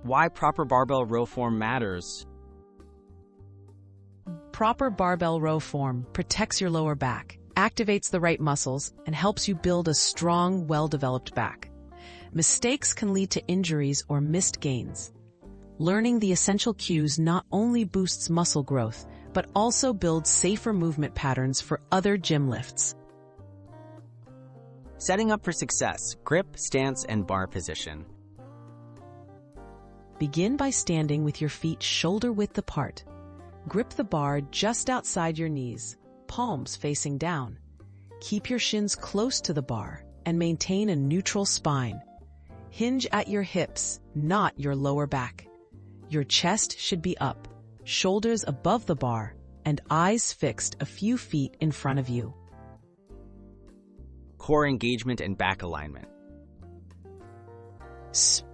Why proper barbell row form matters. Proper barbell row form protects your lower back, activates the right muscles, and helps you build a strong, well-developed back. Mistakes can lead to injuries or missed gains. Learning the essential cues not only boosts muscle growth, but also builds safer movement patterns for other gym lifts. Setting up for success: grip, stance, and bar position. Begin by standing with your feet shoulder-width apart. Grip the bar just outside your knees, palms facing down. Keep your shins close to the bar and maintain a neutral spine. Hinge at your hips, not your lower back. Your chest should be up, shoulders above the bar, and eyes fixed a few feet in front of you. Core engagement and back alignment.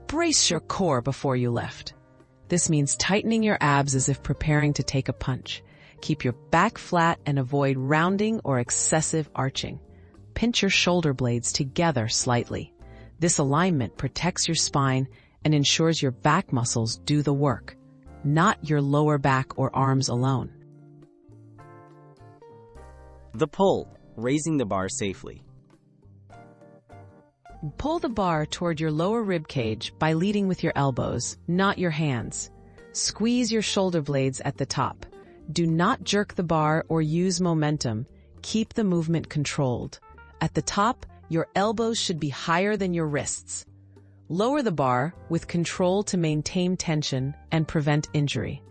Brace your core before you lift. This means tightening your abs as if preparing to take a punch. Keep your back flat and avoid rounding or excessive arching. Pinch your shoulder blades together slightly. This alignment protects your spine and ensures your back muscles do the work, not your lower back or arms alone. The pull: raising the bar safely. Pull the bar toward your lower rib cage by leading with your elbows, not your hands. Squeeze your shoulder blades at the top. Do not jerk the bar or use momentum. Keep the movement controlled. At the top, your elbows should be higher than your wrists. Lower the bar with control to maintain tension and prevent injury.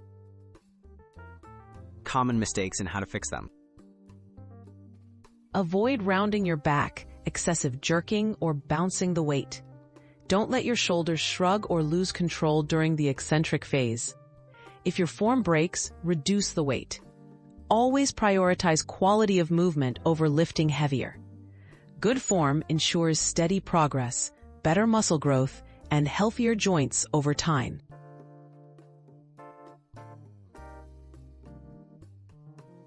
Common mistakes and how to fix them. Avoid rounding your back, excessive jerking, or bouncing the weight. Don't let your shoulders shrug or lose control during the eccentric phase. If your form breaks, reduce the weight. Always prioritize quality of movement over lifting heavier. Good form ensures steady progress, better muscle growth, and healthier joints over time.